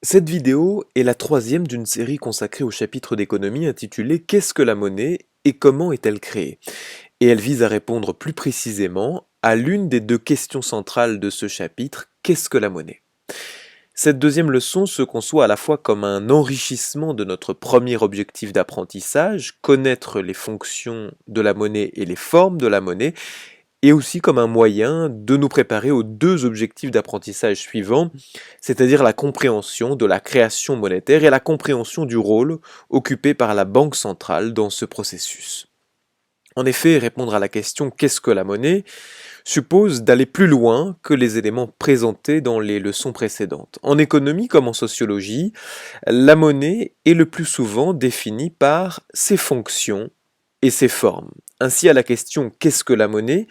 Cette vidéo est la troisième d'une série consacrée au chapitre d'économie intitulé «Qu'est-ce que la monnaie et comment est-elle créée?». Et elle vise à répondre plus précisément à l'une des deux questions centrales de ce chapitre: qu'est-ce que la monnaie? Cette deuxième leçon se conçoit à la fois comme un enrichissement de notre premier objectif d'apprentissage, connaître les fonctions de la monnaie et les formes de la monnaie, et aussi comme un moyen de nous préparer aux deux objectifs d'apprentissage suivants, c'est-à-dire la compréhension de la création monétaire et la compréhension du rôle occupé par la Banque centrale dans ce processus. En effet, répondre à la question «qu'est-ce que la monnaie?» suppose d'aller plus loin que les éléments présentés dans les leçons précédentes. En économie comme en sociologie, la monnaie est le plus souvent définie par ses fonctions et ses formes. Ainsi, à la question «qu'est-ce que la monnaie?»,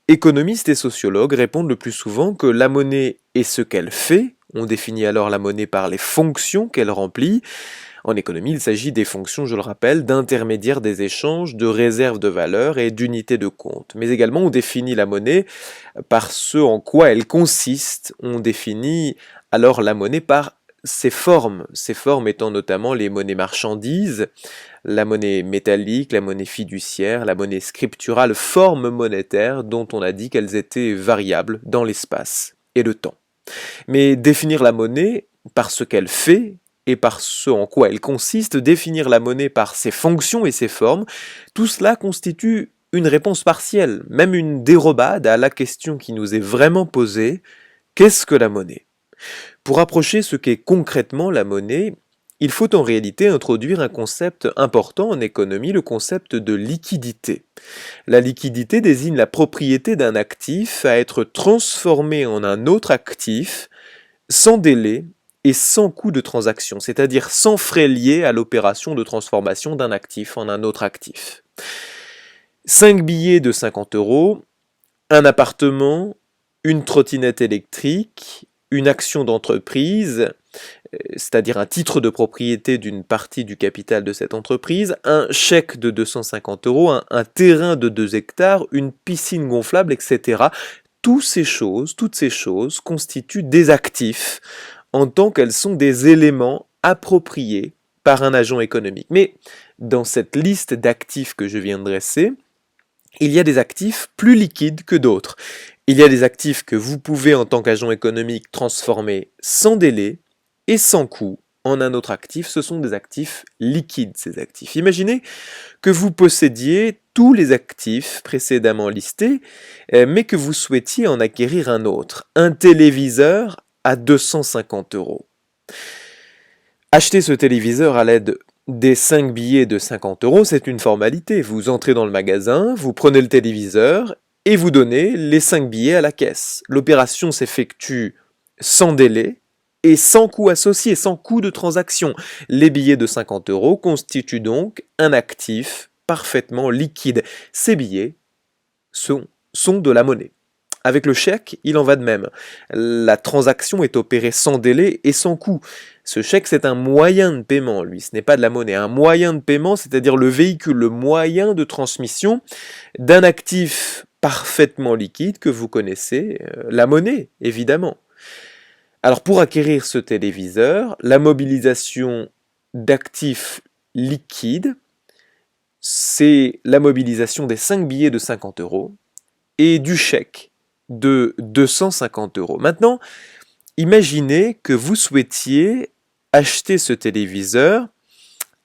économistes et sociologues répondent le plus souvent que la monnaie est ce qu'elle fait. On définit alors la monnaie par les fonctions qu'elle remplit. En économie, il s'agit des fonctions, je le rappelle, d'intermédiaires des échanges, de réserves de valeur et d'unités de compte. Mais également, on définit la monnaie par ce en quoi elle consiste. On définit alors la monnaie par ses formes étant notamment les monnaies marchandises, la monnaie métallique, la monnaie fiduciaire, la monnaie scripturale, formes monétaires dont on a dit qu'elles étaient variables dans l'espace et le temps. Mais définir la monnaie par ce qu'elle fait et par ce en quoi elle consiste, définir la monnaie par ses fonctions et ses formes, tout cela constitue une réponse partielle, même une dérobade à la question qui nous est vraiment posée: qu'est-ce que la monnaie? Pour approcher ce qu'est concrètement la monnaie, il faut en réalité introduire un concept important en économie, le concept de liquidité. La liquidité désigne la propriété d'un actif à être transformé en un autre actif sans délai et sans coût de transaction, c'est-à-dire sans frais liés à l'opération de transformation d'un actif en un autre actif. 5 billets de 50 euros, un appartement, une trottinette électrique, une action d'entreprise, c'est-à-dire un titre de propriété d'une partie du capital de cette entreprise, un chèque de 250 euros, un terrain de 2 hectares, une piscine gonflable, etc. Toutes ces choses constituent des actifs en tant qu'elles sont des éléments appropriés par un agent économique. Mais dans cette liste d'actifs que je viens de dresser, il y a des actifs plus liquides que d'autres. Il y a des actifs que vous pouvez en tant qu'agent économique transformer sans délai et sans coût en un autre actif. Ce sont des actifs liquides, ces actifs. Imaginez que vous possédiez tous les actifs précédemment listés, mais que vous souhaitiez en acquérir un autre, un téléviseur à 250 euros. Acheter ce téléviseur à l'aide des 5 billets de 50 euros, c'est une formalité. Vous entrez dans le magasin, vous prenez le téléviseur et vous donnez les 5 billets à la caisse. L'opération s'effectue sans délai et sans coût associé, sans coût de transaction. Les billets de 50 euros constituent donc un actif parfaitement liquide. Ces billets sont de la monnaie. Avec le chèque, il en va de même. La transaction est opérée sans délai et sans coût. Ce chèque, c'est un moyen de paiement, lui, ce n'est pas de la monnaie. Un moyen de paiement, c'est-à-dire le véhicule, le moyen de transmission d'un actif parfaitement liquide que vous connaissez, la monnaie, évidemment. Alors pour acquérir ce téléviseur, la mobilisation d'actifs liquides, c'est la mobilisation des 5 billets de 50 euros et du chèque de 250 euros. Maintenant, imaginez que vous souhaitiez acheter ce téléviseur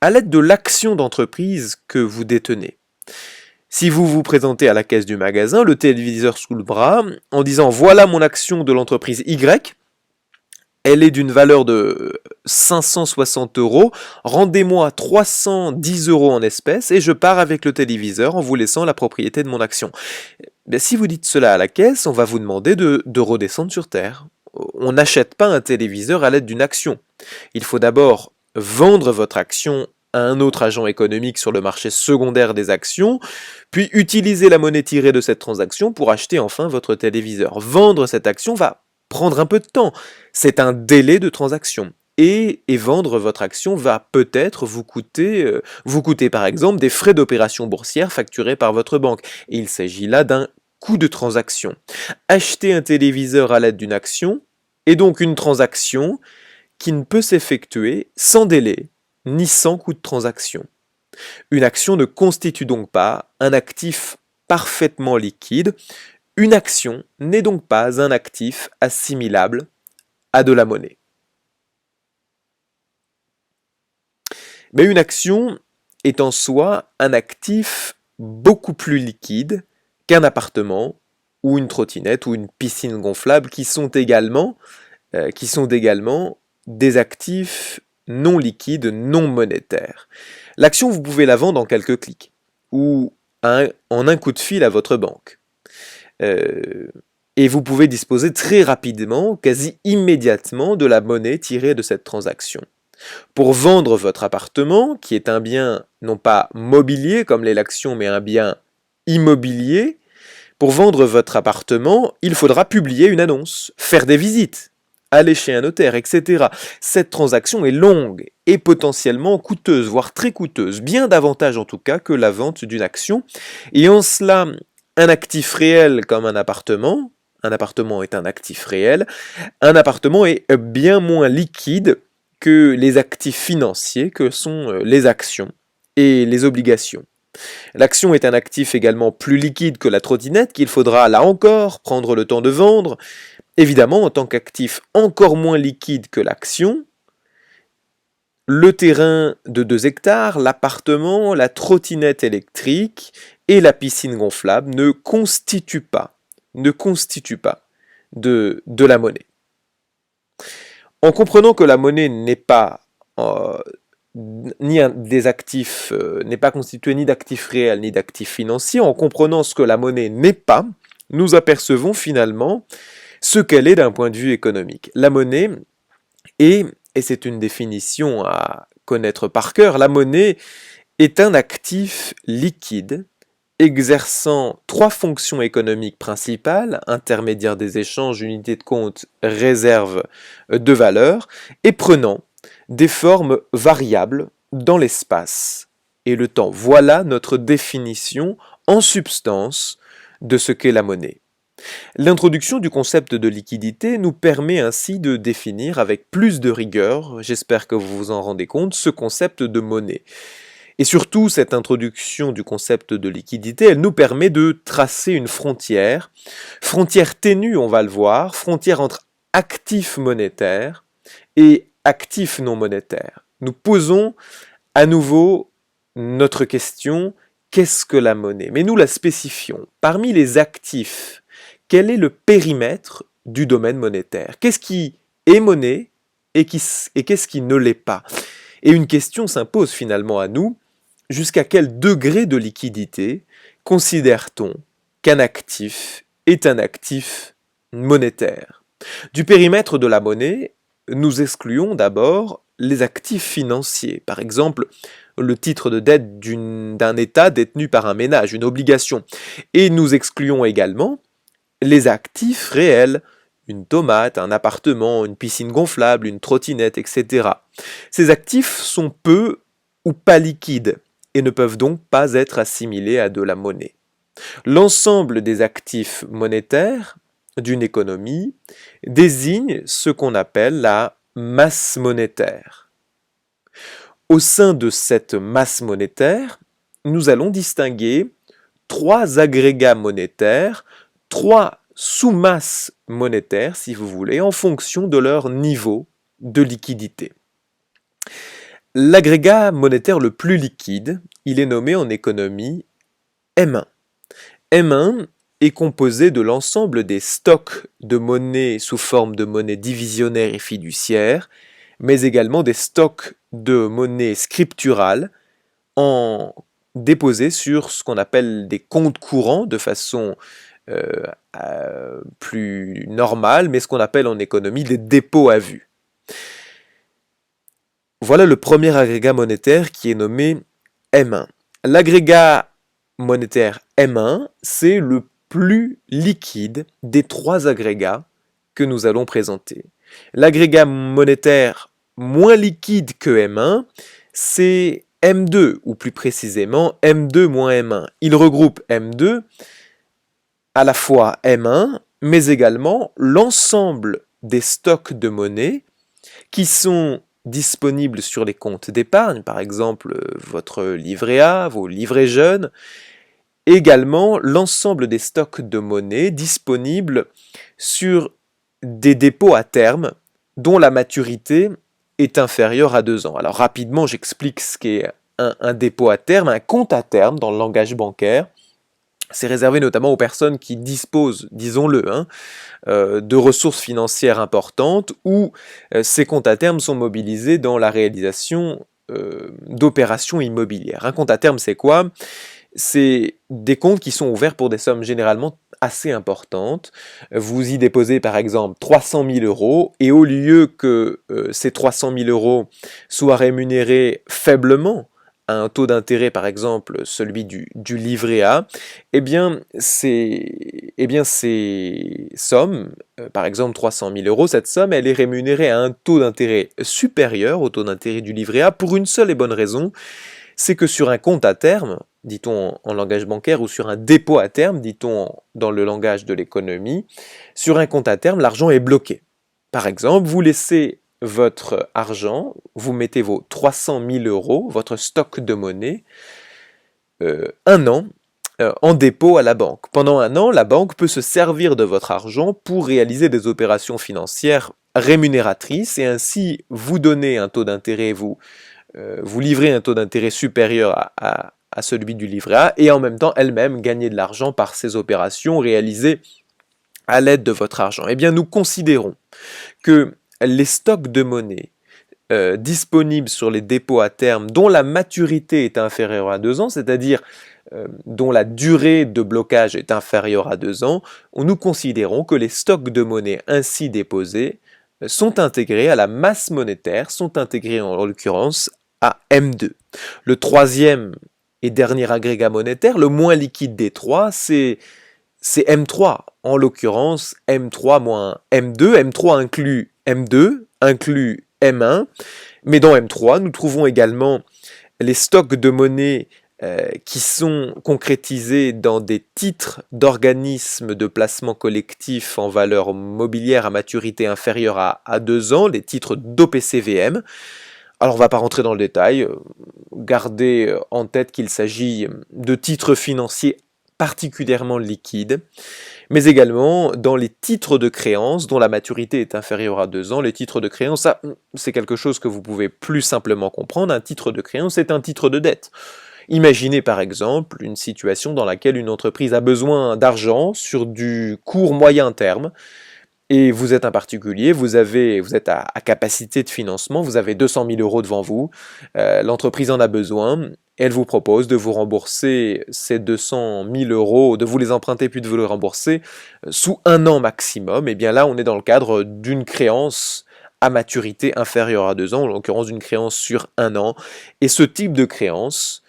à l'aide de l'action d'entreprise que vous détenez. Si vous vous présentez à la caisse du magasin, le téléviseur sous le bras, en disant « Voilà mon action de l'entreprise Y », elle est d'une valeur de 560 euros, rendez-moi 310 euros en espèces et je pars avec le téléviseur en vous laissant la propriété de mon action. Ben, si vous dites cela à la caisse, on va vous demander de redescendre sur Terre. On n'achète pas un téléviseur à l'aide d'une action. Il faut d'abord vendre votre action à un autre agent économique sur le marché secondaire des actions, puis utiliser la monnaie tirée de cette transaction pour acheter enfin votre téléviseur. Vendre cette action va prendre un peu de temps. C'est un délai de transaction. Et vendre votre action va peut-être vous coûter par exemple des frais d'opération boursière facturés par votre banque. Et il s'agit là d'un coût de transaction. Acheter un téléviseur à l'aide d'une action est donc une transaction qui ne peut s'effectuer sans délai ni sans coût de transaction. Une action ne constitue donc pas un actif parfaitement liquide. Une action n'est donc pas un actif assimilable à de la monnaie. Mais une action est en soi un actif beaucoup plus liquide qu'un appartement ou une trottinette ou une piscine gonflable qui sont également des actifs non liquides, non monétaires. L'action, vous pouvez la vendre en quelques clics ou en un coup de fil à votre banque. Et vous pouvez disposer très rapidement, quasi immédiatement, de la monnaie tirée de cette transaction. Pour vendre votre appartement, qui est un bien non pas mobilier comme l'est l'action, mais un bien immobilier, pour vendre votre appartement, il faudra publier une annonce, faire des visites, aller chez un notaire, etc. Cette transaction est longue et potentiellement coûteuse, voire très coûteuse, bien davantage en tout cas que la vente d'une action. Et en cela, un actif réel comme un appartement est un actif réel, un appartement est bien moins liquide que les actifs financiers que sont les actions et les obligations. L'action est un actif également plus liquide que la trottinette qu'il faudra, là encore, prendre le temps de vendre. Évidemment, en tant qu'actif encore moins liquide que l'action, le terrain de 2 hectares, l'appartement, la trottinette électrique et la piscine gonflable ne constituent pas de la monnaie. En comprenant que la monnaie n'est pas n'est pas constituée ni d'actifs réels ni d'actifs financiers, en comprenant ce que la monnaie n'est pas, nous apercevons finalement ce qu'elle est d'un point de vue économique. La monnaie est, et c'est une définition à connaître par cœur, la monnaie est un actif liquide exerçant 3 fonctions économiques principales, intermédiaire des échanges, unité de compte, réserve de valeur, et prenant des formes variables dans l'espace et le temps. Voilà notre définition en substance de ce qu'est la monnaie. L'introduction du concept de liquidité nous permet ainsi de définir avec plus de rigueur, j'espère que vous vous en rendez compte, ce concept de monnaie. Et surtout, cette introduction du concept de liquidité, elle nous permet de tracer une frontière ténue, on va le voir, frontière entre actifs monétaires et actifs non monétaires. Nous posons à nouveau notre question, qu'est-ce que la monnaie? Mais nous la spécifions. Parmi les actifs, quel est le périmètre du domaine monétaire? Qu'est-ce qui est monnaie et qu'est-ce qui ne l'est pas? Et une question s'impose finalement à nous, jusqu'à quel degré de liquidité considère-t-on qu'un actif est un actif monétaire? Du périmètre de la monnaie, nous excluons d'abord les actifs financiers, par exemple le titre de dette d'un État détenu par un ménage, une obligation, et nous excluons également les actifs réels, une tomate, un appartement, une piscine gonflable, une trottinette, etc. Ces actifs sont peu ou pas liquides et ne peuvent donc pas être assimilés à de la monnaie. L'ensemble des actifs monétaires d'une économie désigne ce qu'on appelle la masse monétaire. Au sein de cette masse monétaire, nous allons distinguer 3 agrégats monétaires, 3 sous-masses monétaires, si vous voulez, en fonction de leur niveau de liquidité. L'agrégat monétaire le plus liquide, il est nommé en économie M1. M1 est composé de l'ensemble des stocks de monnaie sous forme de monnaie divisionnaire et fiduciaire, mais également des stocks de monnaie scripturale déposés sur ce qu'on appelle des comptes courants de façon plus normale, mais ce qu'on appelle en économie des dépôts à vue. Voilà le premier agrégat monétaire qui est nommé M1. L'agrégat monétaire M1, c'est le plus liquide des 3 agrégats que nous allons présenter. L'agrégat monétaire moins liquide que M1, c'est M2, ou plus précisément M2 moins M1. Il regroupe M2, à la fois M1, mais également l'ensemble des stocks de monnaie qui sont disponibles sur les comptes d'épargne, par exemple votre livret A, vos livrets jeunes, également l'ensemble des stocks de monnaie disponibles sur des dépôts à terme dont la maturité est inférieure à 2 ans. Alors rapidement, j'explique ce qu'est un dépôt à terme, un compte à terme dans le langage bancaire. C'est réservé notamment aux personnes qui disposent, disons-le, de ressources financières importantes ou ces comptes à terme sont mobilisés dans la réalisation d'opérations immobilières. Un compte à terme, c'est quoi? C'est des comptes qui sont ouverts pour des sommes généralement assez importantes. Vous y déposez par exemple 300 000 euros et au lieu que ces 300 000 euros soient rémunérés faiblement à un taux d'intérêt par exemple celui du livret A, ces sommes, par exemple 300 000 euros, cette somme elle est rémunérée à un taux d'intérêt supérieur au taux d'intérêt du livret A pour une seule et bonne raison, c'est que sur un compte à terme, dit-on en langage bancaire, ou sur un dépôt à terme, dit-on dans le langage de l'économie, sur un compte à terme, l'argent est bloqué. Par exemple, vous laissez votre argent, vous mettez vos 300 000 euros, votre stock de monnaie, 1 an en dépôt à la banque. Pendant 1 an, la banque peut se servir de votre argent pour réaliser des opérations financières rémunératrices et ainsi vous donner un taux d'intérêt, vous livrez un taux d'intérêt supérieur à celui du livret A et en même temps elle-même gagner de l'argent par ces opérations réalisées à l'aide de votre argent. Eh bien, nous considérons que les stocks de monnaie disponibles sur les dépôts à terme dont la maturité est inférieure à 2 ans, c'est-à-dire dont la durée de blocage est inférieure à 2 ans, nous considérons que les stocks de monnaie ainsi déposés sont intégrés à la masse monétaire, sont intégrés en l'occurrence à M2. Le troisième et dernier agrégat monétaire, le moins liquide des trois, c'est M3. En l'occurrence, M3 moins M2. M3 inclut M2, inclut M1. Mais dans M3, nous trouvons également les stocks de monnaie qui sont concrétisés dans des titres d'organismes de placement collectif en valeur mobilière à maturité inférieure à 2 ans, les titres d'OPCVM. Alors on ne va pas rentrer dans le détail, gardez en tête qu'il s'agit de titres financiers particulièrement liquides, mais également dans les titres de créance dont la maturité est inférieure à 2 ans. Les titres de créance, ça c'est quelque chose que vous pouvez plus simplement comprendre. Un titre de créance, c'est un titre de dette. Imaginez par exemple une situation dans laquelle une entreprise a besoin d'argent sur du court moyen terme, et vous êtes un particulier, vous êtes à capacité de financement, vous avez 200 000 euros devant vous, l'entreprise en a besoin, elle vous propose de vous rembourser ces 200 000 euros, de vous les emprunter puis de vous les rembourser sous 1 an maximum. Et bien là, on est dans le cadre d'une créance à maturité inférieure à 2 ans, en l'occurrence d'une créance sur 1 an. Et ce type de créance,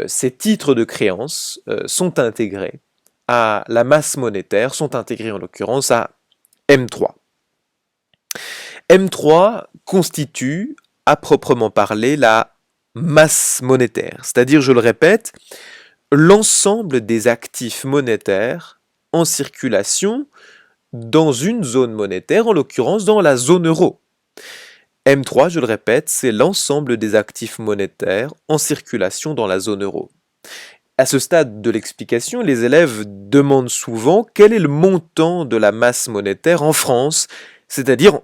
ces titres de créance sont intégrés à la masse monétaire, sont intégrés en l'occurrence à M3. M3 constitue, à proprement parler, la masse monétaire, c'est-à-dire, je le répète, l'ensemble des actifs monétaires en circulation dans une zone monétaire, en l'occurrence dans la zone euro. M3, je le répète, c'est l'ensemble des actifs monétaires en circulation dans la zone euro. À ce stade de l'explication, les élèves demandent souvent quel est le montant de la masse monétaire en France, c'est-à-dire,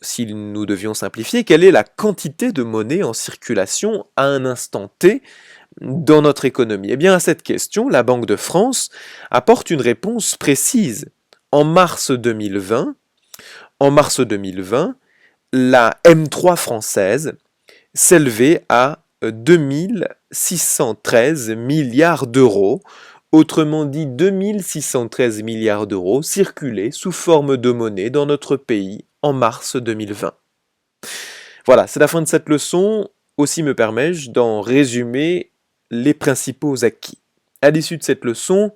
si nous devions simplifier, quelle est la quantité de monnaie en circulation à un instant T dans notre économie. Eh bien, à cette question, la Banque de France apporte une réponse précise. En mars 2020, la M3 française s'élevait à 2613 milliards d'euros, autrement dit 2613 milliards d'euros circulaient sous forme de monnaie dans notre pays en mars 2020. Voilà, c'est la fin de cette leçon. Aussi me permets-je d'en résumer les principaux acquis. À l'issue de cette leçon,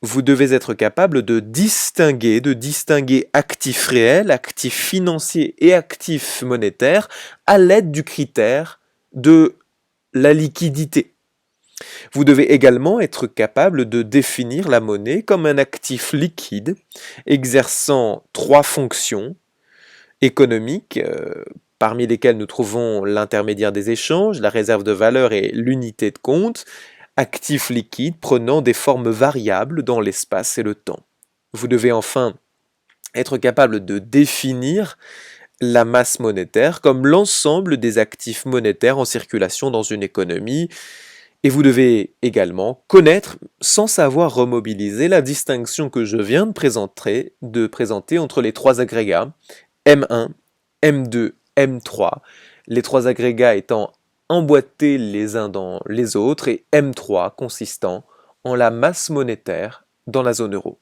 vous devez être capable de distinguer actifs réels, actifs financiers et actifs monétaires à l'aide du critère de la liquidité. Vous devez également être capable de définir la monnaie comme un actif liquide exerçant 3 fonctions économiques, parmi lesquels nous trouvons l'intermédiaire des échanges, la réserve de valeur et l'unité de compte, actifs liquides prenant des formes variables dans l'espace et le temps. Vous devez enfin être capable de définir la masse monétaire comme l'ensemble des actifs monétaires en circulation dans une économie, et vous devez également connaître, sans savoir remobiliser, la distinction que je viens de présenter entre les trois agrégats M1, M2, M3, les trois agrégats étant emboîtés les uns dans les autres, et M3 consistant en la masse monétaire dans la zone euro.